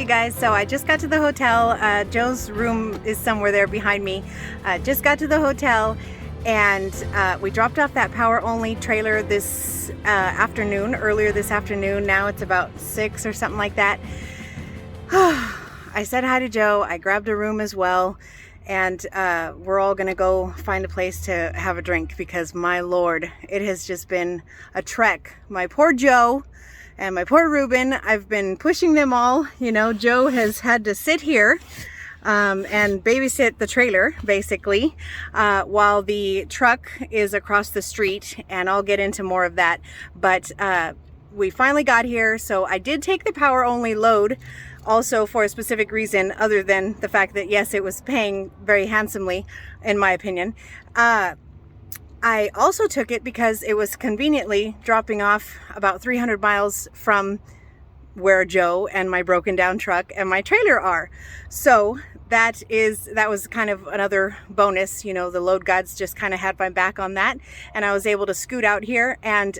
guys. So I just got to the hotel. Joe's room is somewhere there behind me. Just got to the hotel, and we dropped off that power only trailer this earlier this afternoon. Now it's about 6 or something like that. I said hi to Joe. I grabbed a room as well, and we're all gonna go find a place to have a drink because my Lord, it has just been a trek. My poor Joe and my poor Ruben, I've been pushing them all. You know, Joe has had to sit here and babysit the trailer basically while the truck is across the street, and I'll get into more of that. But we finally got here, so I did take the power only load also for a specific reason other than the fact that yes, it was paying very handsomely in my opinion. I also took it because it was conveniently dropping off about 300 miles from where Joe and my broken down truck and my trailer are. So that was kind of another bonus. You know, the load gods just kind of had my back on that, and I was able to scoot out here and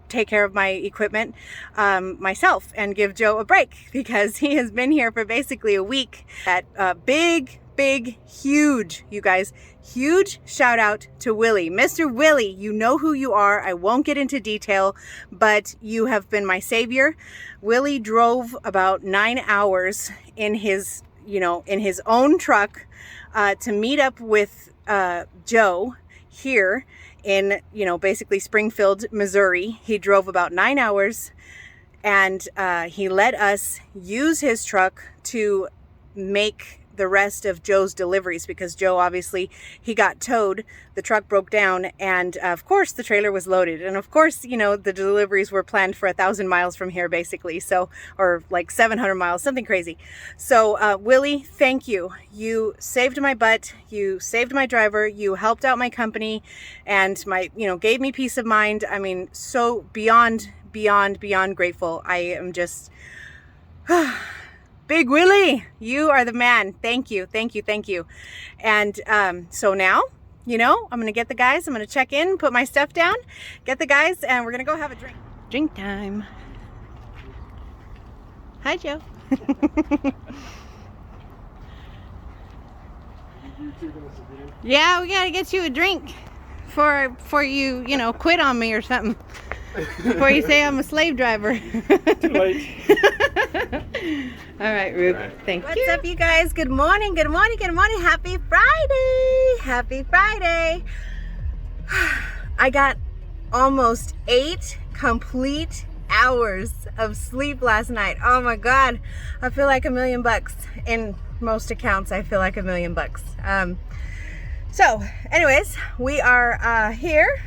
take care of my equipment myself and give Joe a break because he has been here for basically a week. At big, huge, you guys, huge shout out to Willie. Mr. Willie, you know who you are. I won't get into detail, but you have been my savior. Willie drove about 9 hours in his own truck to meet up with Joe here in, basically Springfield, Missouri. He drove about 9 hours, and he let us use his truck to make the rest of Joe's deliveries because Joe, obviously, he got towed, the truck broke down, and of course the trailer was loaded, and of course, the deliveries were planned for 1,000 miles from here basically, so, or like 700 miles, something crazy. So Willie, thank you. You saved my butt, you saved my driver, you helped out my company, and gave me peace of mind. I mean, so beyond grateful. I am just Big Willie, you are the man. Thank you. And so now, I'm going to get the guys. I'm going to check in, put my stuff down, get the guys, and we're going to go have a drink. Drink time. Hi, Joe. Yeah, we got to get you a drink for you, quit on me or something. Before you say I'm a slave driver. Too late. All right, Rube. Thank you. What's up, you guys? Good morning. Happy Friday. I got almost 8 complete hours of sleep last night. Oh my God. I feel like $1 million. In most accounts, I feel like $1 million. So anyways, we are here.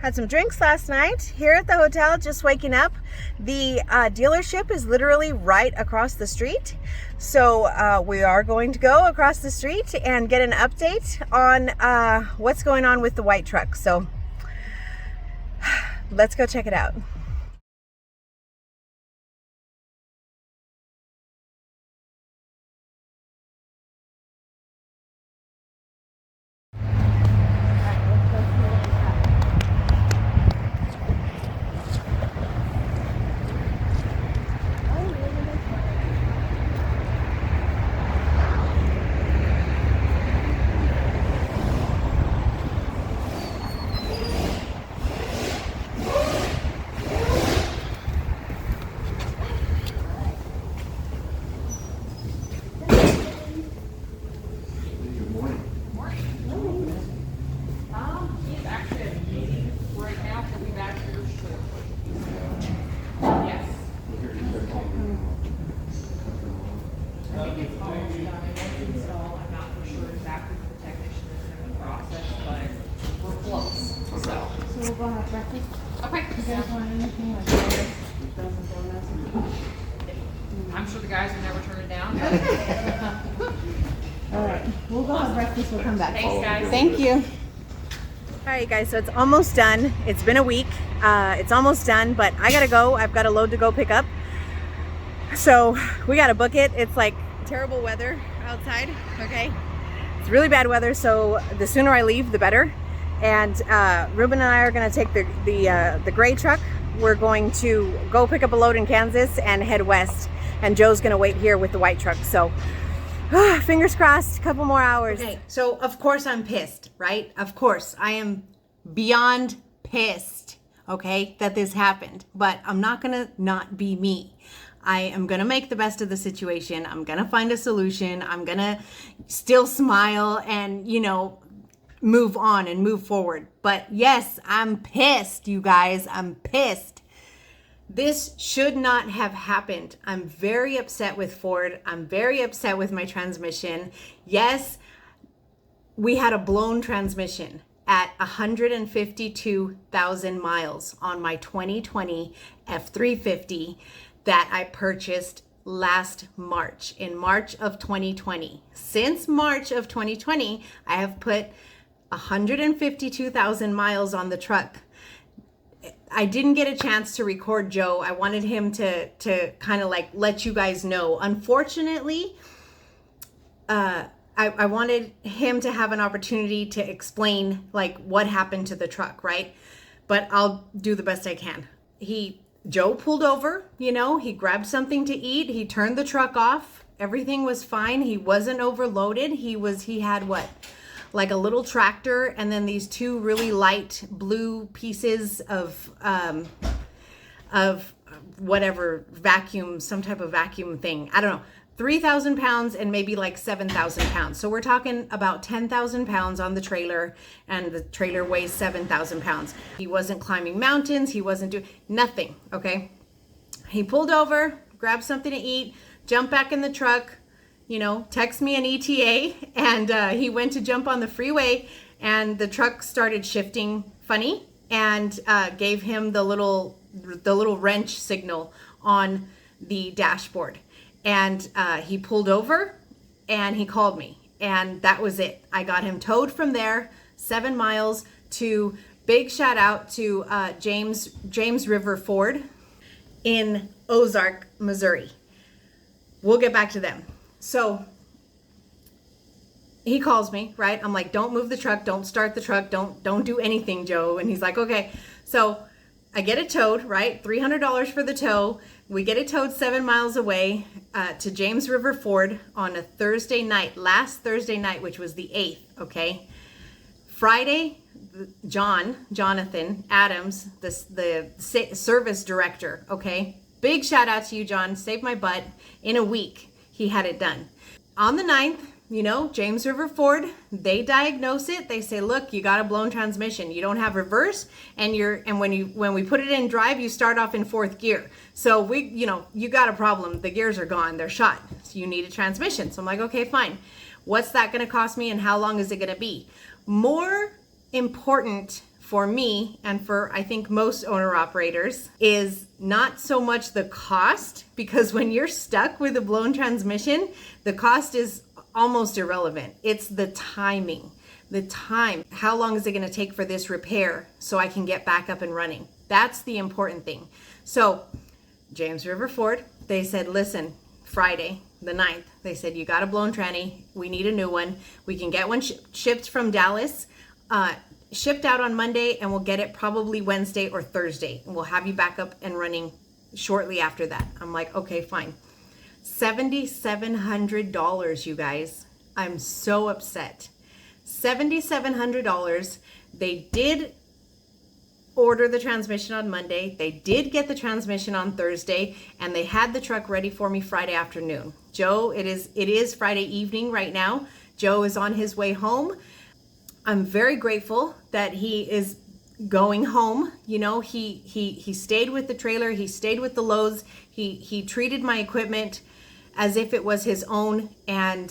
Had some drinks last night here at the hotel, just waking up. The dealership is literally right across the street. So we are going to go across the street and get an update on what's going on with the white truck. So let's go check it out. I'm sure the guys will never turn it down. All right, we'll go have breakfast. We'll come back. Thanks, guys. Thank you. All right, guys, so it's almost done. It's been a week. It's almost done, but I gotta go. I've got a load to go pick up. So we gotta book it. It's like terrible weather outside, okay? It's really bad weather, so the sooner I leave, the better. And Ruben and I are gonna take the gray truck. We're going to go pick up a load in Kansas and head west and Joe's gonna wait here with the white truck. So fingers crossed, a couple more hours. Okay, so of course I'm pissed, right? Of course I am beyond pissed, okay, that this happened, but I'm not gonna not be me. I am gonna make the best of the situation. I'm gonna find a solution. I'm gonna still smile and, you know, move on and move forward. But yes, I'm pissed, you guys. I'm pissed. This should not have happened. I'm very upset with Ford. I'm very upset with my transmission. Yes, we had a blown transmission at 152,000 miles on my 2020 F350 that I purchased last March, in March of 2020. Since March of 2020, I have put 152,000 miles on the truck. I didn't get a chance to record Joe. I wanted him to kind of like let you guys know. Unfortunately, I wanted him to have an opportunity to explain like what happened to the truck, right? But I'll do the best I can. Joe pulled over, you know, he grabbed something to eat. He turned the truck off. Everything was fine. He wasn't overloaded. He had what? Like a little tractor, and then these two really light blue pieces of whatever vacuum, some type of vacuum thing. I don't know, 3,000 pounds and maybe like 7,000 pounds. So we're talking about 10,000 pounds on the trailer, and the trailer weighs 7,000 pounds. He wasn't climbing mountains. He wasn't doing nothing. Okay. He pulled over, grabbed something to eat, jumped back in the truck, you know, text me an ETA, and he went to jump on the freeway, and the truck started shifting funny, and gave him the little wrench signal on the dashboard, and he pulled over, and he called me, and that was it. I got him towed from there 7 miles to, big shout out to James River Ford in Ozark, Missouri. We'll get back to them. So he calls me, right? I'm like, don't move the truck. Don't start the truck. Don't do anything, Joe. And he's like, okay. So I get it towed, right? $300 for the tow. We get it towed 7 miles away to James River Ford on a Thursday night, last Thursday night, which was the 8th, okay? Friday, Jonathan Adams, the service director, okay? Big shout out to you, John. Saved my butt. In a week, he had it done. On the 9th, you know, James River Ford, they diagnose it. They say, look, you got a blown transmission. You don't have reverse, and when we put it in drive, you start off in 4th gear. So you got a problem. The gears are gone. They're shot. So you need a transmission. So I'm like, okay, fine. What's that going to cost me, and how long is it going to be? More important for me, and for I think most owner operators, is not so much the cost, because when you're stuck with a blown transmission, the cost is almost irrelevant. It's the timing, the time. How long is it going to take for this repair so I can get back up and running? That's the important thing. So James River Ford, they said, listen, Friday the 9th, they said, you got a blown tranny. We need a new one. We can get one shipped from Dallas, shipped out on Monday, and we'll get it probably Wednesday or Thursday, and we'll have you back up and running shortly after that. I'm like, okay, fine. $7,700, you guys. I'm so upset. $7,700. They did order the transmission on Monday. They did get the transmission on Thursday, and they had the truck ready for me Friday afternoon. Joe, it is Friday evening right now. Joe is on his way home. I'm very grateful that he is going home. You know, he stayed with the trailer. He stayed with the loads. He treated my equipment as if it was his own. And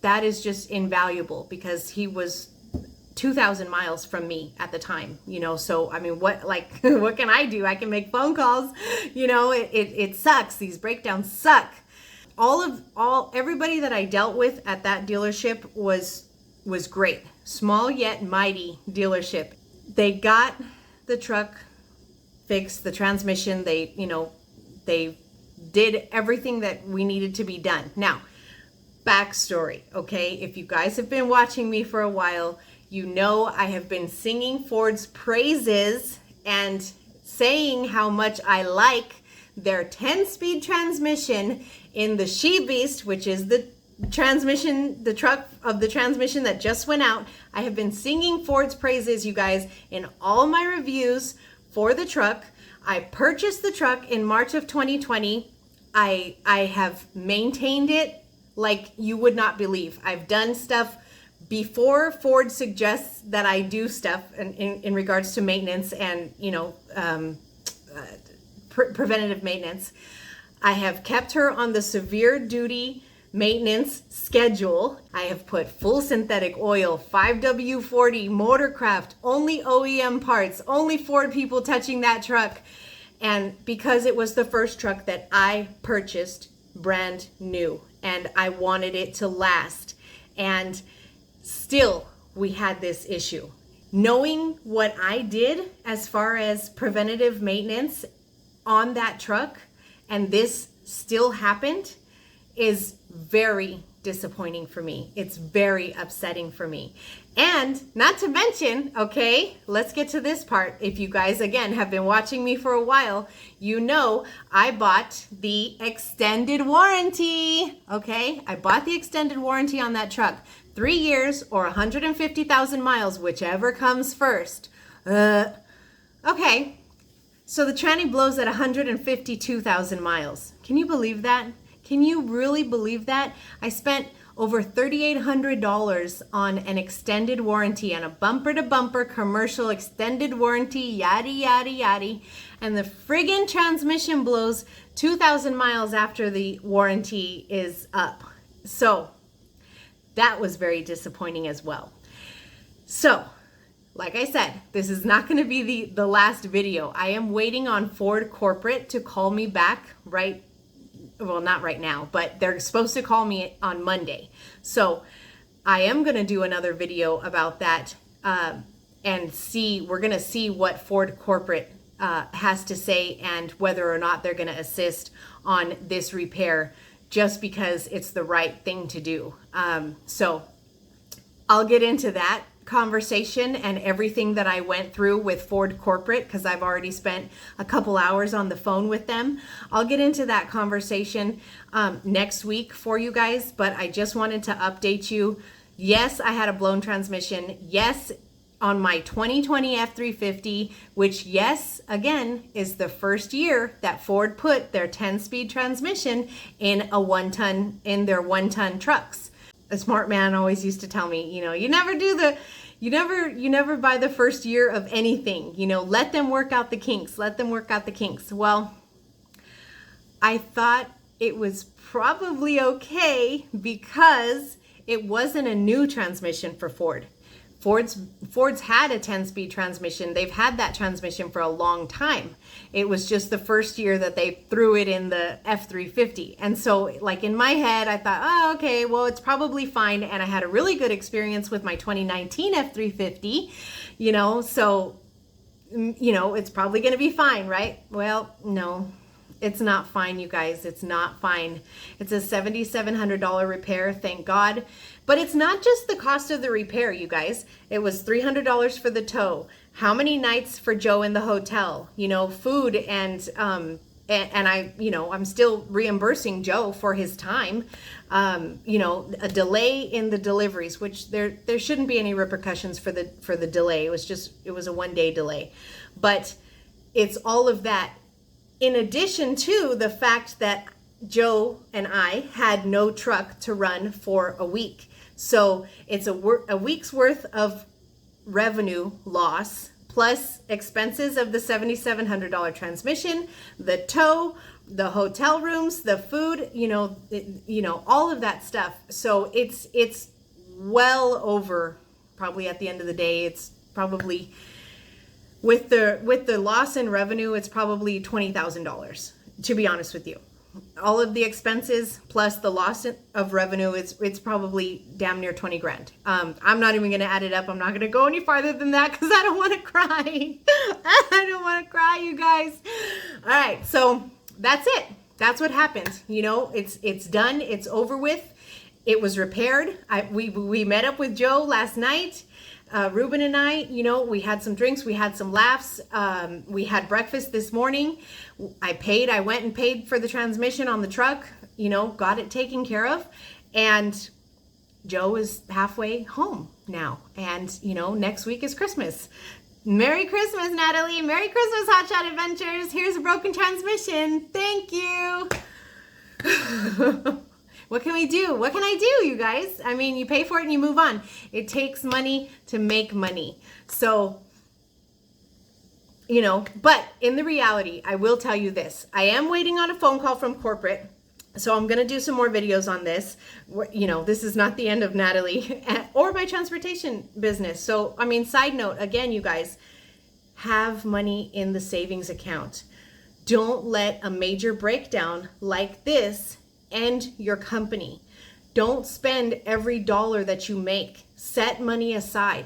that is just invaluable, because he was 2,000 miles from me at the time, you know. So, I mean, what can I do? I can make phone calls, you know. It sucks. These breakdowns suck. Everybody that I dealt with at that dealership was great. Small yet mighty dealership. They got the truck fixed, the transmission. They did everything that we needed to be done. Now, backstory, okay? If you guys have been watching me for a while, you know I have been singing Ford's praises and saying how much I like their 10-speed transmission in the She-Beast, which is the transmission, the truck of the transmission that just went out. I have been singing Ford's praises, you guys, in all my reviews for the truck. I purchased the truck in March of 2020. I have maintained it like you would not believe. I've done stuff before Ford suggests that I do stuff in regards to maintenance and, you know, preventative maintenance. I have kept her on the severe duty maintenance schedule. I have put full synthetic oil, 5W40, Motorcraft, only OEM parts, only Ford people touching that truck. And because it was the first truck that I purchased brand new and I wanted it to last, and still we had this issue. Knowing what I did as far as preventative maintenance on that truck and this still happened is very disappointing for me. It's very upsetting for me. And not to mention, okay, let's get to this part. If you guys, again, have been watching me for a while, you know I bought the extended warranty, okay? I bought the extended warranty on that truck. 3 years or 150,000 miles, whichever comes first. Okay, so the tranny blows at 152,000 miles. Can you believe that? Can you really believe that? I spent over $3,800 on an extended warranty, on a bumper-to-bumper commercial extended warranty, yada, yada, yada. And the friggin' transmission blows 2,000 miles after the warranty is up. So that was very disappointing as well. So, like I said, this is not going to be the last video. I am waiting on Ford corporate to call me back well, not right now, but they're supposed to call me on Monday. So I am going to do another video about that and we're going to see what Ford corporate has to say and whether or not they're going to assist on this repair, just because it's the right thing to do. So I'll get into that conversation and everything that I went through with Ford corporate, because I've already spent a couple hours on the phone with them. I'll get into that conversation next week for you guys, but I just wanted to update you. Yes, I had a blown transmission. Yes, on my 2020 F350, which, yes, again, is the first year that Ford put their 10-speed transmission in their 1-ton trucks. A smart man always used to tell me, you know, you never buy the first year of anything, you know, let them work out the kinks, Well, I thought it was probably okay because it wasn't a new transmission for Ford. Ford's had a 10-speed transmission. They've had that transmission for a long time. It was just the first year that they threw it in the F350. And so, like, in my head, I thought, oh, okay, well, it's probably fine. And I had a really good experience with my 2019 F350, you know, so, you know, it's probably going to be fine, right? Well, no. It's not fine, you guys. It's not fine. It's a $7,700 repair, thank God. But it's not just the cost of the repair, you guys. It was $300 for the tow. How many nights for Joe in the hotel? You know, food and I, you know, I'm still reimbursing Joe for his time. You know, a delay in the deliveries, which there shouldn't be any repercussions for the delay. It was a 1-day delay. But it's all of that. In addition to the fact that Joe and I had no truck to run for a week. So it's a week's worth of revenue loss plus expenses of the $7,700 transmission, the tow, the hotel rooms, the food, you know, all of that stuff. So it's well over, probably at the end of the day, it's probably with the loss in revenue, it's probably $20,000, to be honest with you. All of the expenses plus the loss of revenue, it's probably damn near 20 grand. I'm not even going to add it up. I'm not going to go any farther than that because I don't want to cry. I don't want to cry, you guys. All right, so that's it. That's what happened. You know, it's done. It's over with. It was repaired. We met up with Joe last night. Ruben and I, you know, we had some drinks, we had some laughs. We had breakfast this morning. I went and paid for the transmission on the truck, you know, got it taken care of. And Joe is halfway home now. And, you know, next week is Christmas. Merry Christmas, Natalie. Merry Christmas, Hotshot Adventures. Here's a broken transmission. Thank you. What can we do? What can I do, you guys? I mean, you pay for it and you move on. It takes money to make money. So, you know, but in the reality, I will tell you this. I am waiting on a phone call from corporate. So I'm going to do some more videos on this. You know, this is not the end of Natalie or my transportation business. So, I mean, side note, again, you guys, have money in the savings account. Don't let a major breakdown like this end your company. Don't spend every dollar that you make. Set money aside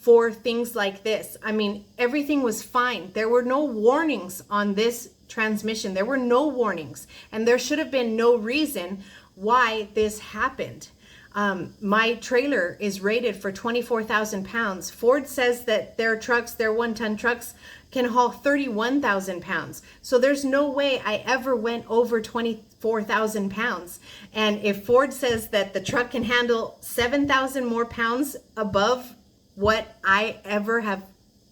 for things like this. I mean, everything was fine. There were no warnings on this transmission. There were no warnings, and there should have been no reason why this happened. My trailer is rated for 24,000 pounds. Ford says that their trucks, their 1-ton trucks, can haul 31,000 pounds. So there's no way I ever went over 24,000 pounds. And if Ford says that the truck can handle 7,000 more pounds above what I ever have,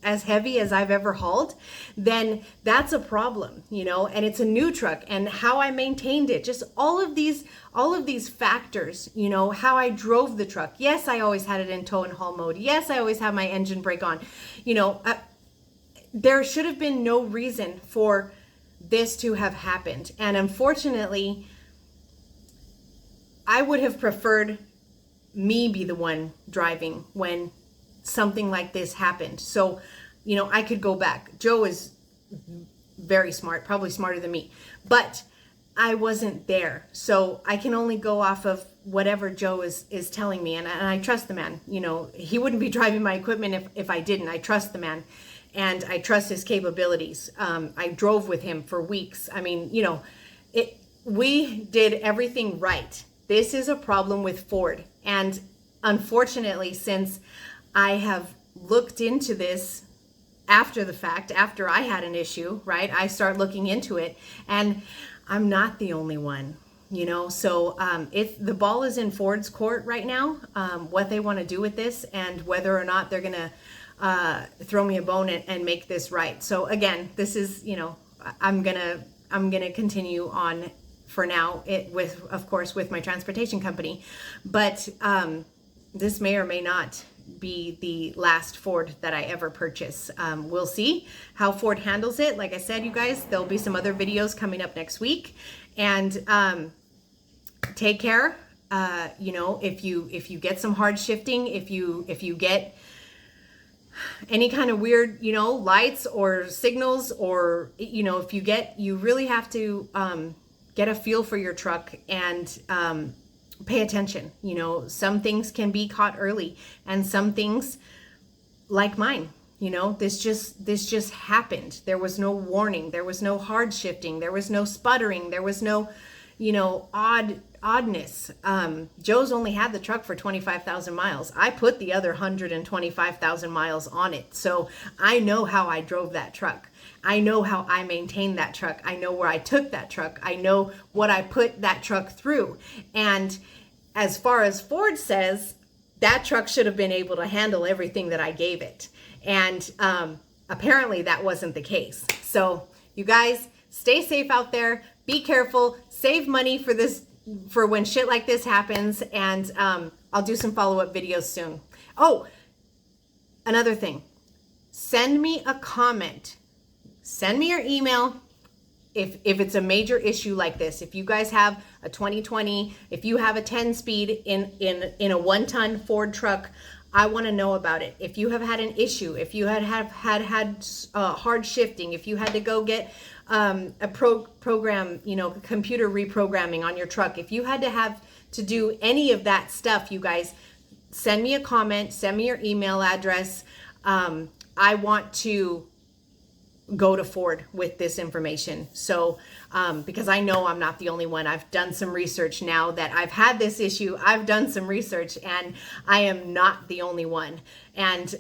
as heavy as I've ever hauled, then that's a problem, you know. And it's a new truck, and how I maintained it, just all of these factors, you know, how I drove the truck. Yes, I always had it in tow and haul mode. Yes, I always had my engine brake on. You know, there should have been no reason for this to have happened. And unfortunately, I would have preferred me be the one driving when something like this happened. So, you know, I could go back. Joe is very smart, probably smarter than me, but I wasn't there. So I can only go off of whatever Joe is telling me. And I trust the man. You know, he wouldn't be driving my equipment if I didn't. I trust the man, and I trust his capabilities. I drove with him for weeks. I mean, you know, we did everything right. This is a problem with Ford. And unfortunately, since I have looked into this after the fact, after I had an issue, right? I start looking into it, and I'm not the only one, you know? So the ball is in Ford's court right now, what they want to do with this, and whether or not they're going to throw me a bone and make this right. So again, this is, you know, I'm gonna continue on for now, of course, with my transportation company, but this may or may not be the last Ford that I ever purchase. We'll see how Ford handles it. Like I said, you guys, there'll be some other videos coming up next week, and take care. You know, if you get some hard shifting, if you get any kind of weird, you know, lights or signals, or, you know, you really have to get a feel for your truck and pay attention. You know, some things can be caught early, and some things, like mine, you know, this just happened. There was no warning. There was no hard shifting. There was no sputtering. There was no, you know, oddness. Joe's only had the truck for 25,000 miles. I put the other 125,000 miles on it. So I know how I drove that truck. I know how I maintained that truck. I know where I took that truck. I know what I put that truck through. And as far as Ford says, that truck should have been able to handle everything that I gave it. And apparently that wasn't the case. So you guys, stay safe out there. Be careful. Save money for when shit like this happens. And I'll do some follow-up videos soon. Oh, another thing. Send me a comment. Send me your email if it's a major issue like this. If you guys have a 2020, if you have a 10-speed in a 1-ton Ford truck, I want to know about it. If you have had an issue, if you had hard shifting, if you had to go get a program, you know, computer reprogramming on your truck, if you had to have to do any of that stuff, you guys, send me a comment, send me your email address. I want to go to Ford with this information. So, because I know I'm not the only one. I've done some research now that I've had this issue. I've done some research and I am not the only one. And,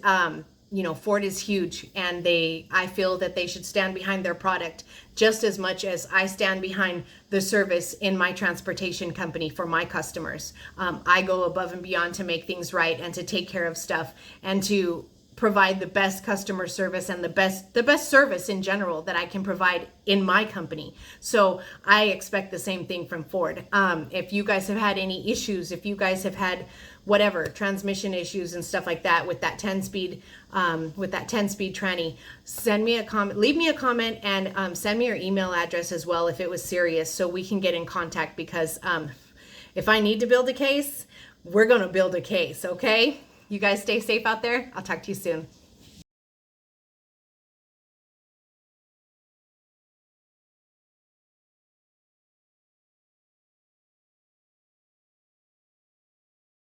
you know, Ford is huge, and I feel that they should stand behind their product just as much as I stand behind the service in my transportation company for my customers. I go above and beyond to make things right and to take care of stuff and to provide the best customer service and the best service in general that I can provide in my company. So I expect the same thing from Ford. If you guys have had any issues, if you guys have had whatever transmission issues and stuff like that with that 10-speed tranny, send me a comment, leave me a comment, and send me your email address as well if it was serious, so we can get in contact, because if I need to build a case, we're gonna build a case. Okay, you guys stay safe out there. I'll talk to you soon.